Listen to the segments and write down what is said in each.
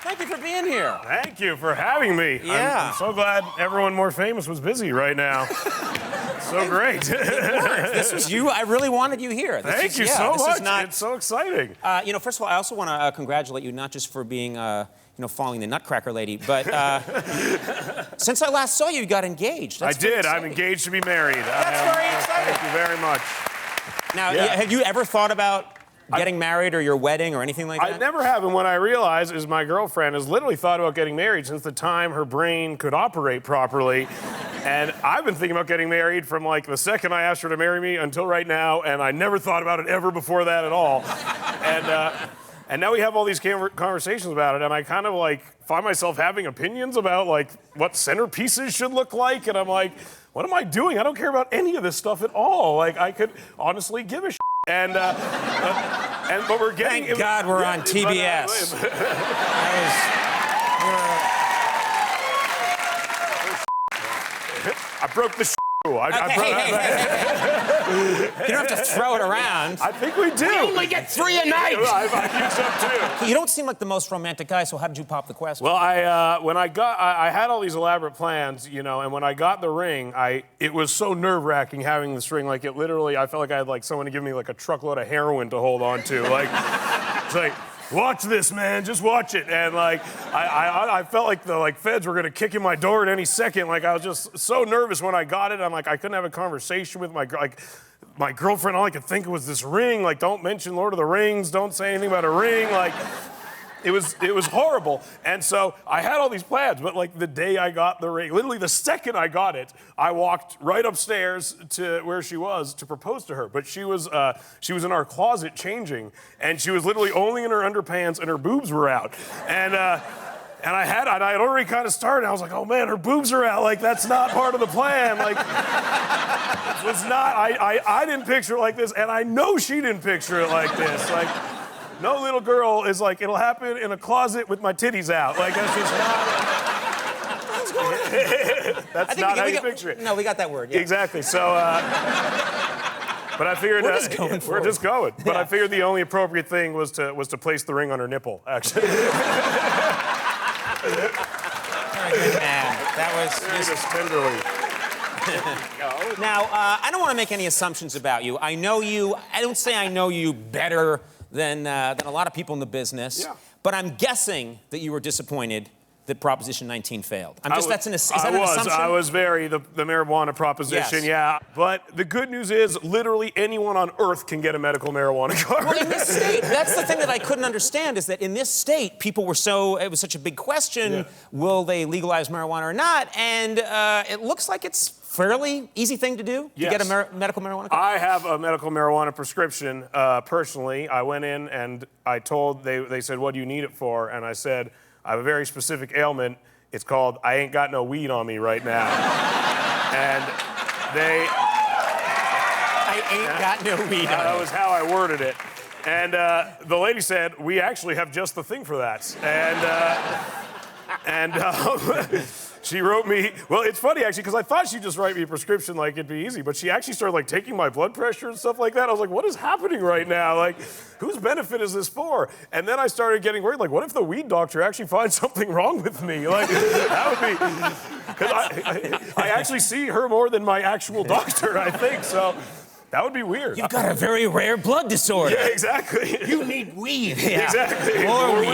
Thank you for being here. Thank you for having me. Yeah. I'm so glad everyone more famous was busy right now. So great. This was you. I really wanted you here. Thank you so much. It's so exciting. First of all, I also want to congratulate you, not just for being, following the Nutcracker lady, but since I last saw you, you got engaged. I did. I'm engaged to be married. That's very exciting. Thank you very much. Now, have you ever thought about getting married or your wedding or anything like that? I never have, and what I realized is my girlfriend has literally thought about getting married since the time her brain could operate properly. And I've been thinking about getting married from like the second I asked her to marry me until right now, and I never thought about it ever before that at all. And now we have all these conversations about it, and I kind of like find myself having opinions about like what centerpieces should look like, and I'm like, what am I doing? I don't care about any of this stuff at all. Like I could honestly give a shit. But we're getting. Thank God we're on TBS. I broke the shit. You don't have to throw it around. I think we do. We only get 3 a night. I think so too. You don't seem like the most romantic guy, so how did you pop the question? Well, I had all these elaborate plans, and when I got the ring, it was so nerve-wracking having this ring. Like it literally, I felt like I had like someone to give me like a truckload of heroin to hold on to. Like, it's like, watch this, man. Just watch it. And like, I felt like the feds were gonna kick in my door at any second. Like I was just so nervous when I got it. I'm like, I couldn't have a conversation with my girlfriend. All I could think of was this ring. Like, don't mention Lord of the Rings. Don't say anything about a ring. Like, it was horrible. And so I had all these plans, but like the day I got the ring, literally the second I got it, I walked right upstairs to where she was to propose to her. But she was in our closet changing, and she was literally only in her underpants and her boobs were out. And I had already kind of started. I was like, oh man, her boobs are out. Like that's not part of the plan. Like it was not. I didn't picture it like this, and I know she didn't picture it like this. Like. No little girl is like, it'll happen in a closet with my titties out. Like, that's just not... That's not how you picture it. No, we got that word, yeah. Exactly, so... But I figured... We're just going for it. We're just going. But I figured the only appropriate thing was to place the ring on her nipple, actually. Very good, man. That was just tenderly. Now, I don't want to make any assumptions about you. I know you... I don't say I know you better than a lot of people in the business. Yeah. But I'm guessing that you were disappointed that Proposition 19 failed. Is that an assumption? I was very, the marijuana proposition, yes. Yeah. But the good news is, literally anyone on earth can get a medical marijuana card. Well, in this state, that's the thing that I couldn't understand, is that in this state, it was such a big question, will they legalize marijuana or not? And it looks like it's fairly easy thing to do, to get a medical marijuana card? I have a medical marijuana prescription, personally. I went in and I told, they said, what do you need it for? And I said, I have a very specific ailment. It's called, I ain't got no weed on me right now. And I ain't got no weed on me. That was how I worded it. And the lady said, we actually have just the thing for that. And she wrote me, well, it's funny actually, because I thought she'd just write me a prescription like it'd be easy, but she actually started like taking my blood pressure and stuff like that. I was like, what is happening right now? Like, whose benefit is this for? And then I started getting worried, like, what if the weed doctor actually finds something wrong with me? Like, that would be, because I actually see her more than my actual doctor, I think, so. That would be weird. You've got a very rare blood disorder. Yeah, exactly. You need weed. Yeah. Exactly. More weed.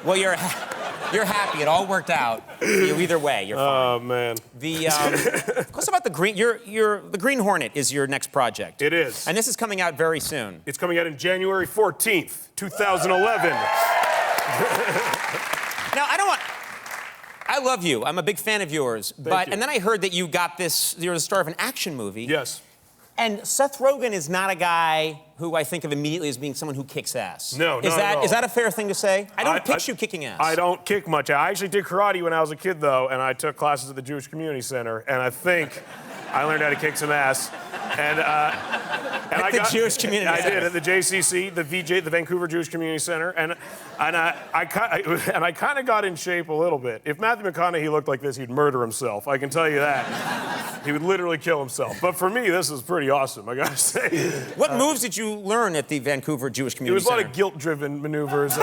Well, you're happy. It all worked out. Either way, you're fine. Oh man. What's about the Green? The Green Hornet is your next project. It is. And this is coming out very soon. It's coming out in January 14th, 2011. Now, I love you. I'm a big fan of yours. Thank you. And then I heard that you got this. You're the star of an action movie. Yes. And Seth Rogen is not a guy who I think of immediately as being someone who kicks ass. No, is that a fair thing to say? I don't picture you kicking ass. I don't kick much. I actually did karate when I was a kid, though, and I took classes at the Jewish Community Center, and I think I learned how to kick some ass. And And At the Jewish Community I Center. did at the JCC, the VJ, the Vancouver Jewish Community Center, and I kind of got in shape a little bit. If Matthew McConaughey looked like this, he'd murder himself. I can tell you that. He would literally kill himself. But for me, this is pretty awesome, I gotta say. What moves did you learn at the Vancouver Jewish It Community was a lot Center? of guilt-driven maneuvers.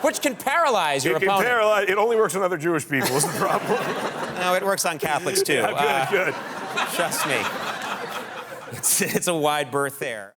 Which can paralyze your It can opponent. paralyze. It only works on other Jewish people. Is the problem? No, it works on Catholics too. Good. Trust me. It's a wide berth there.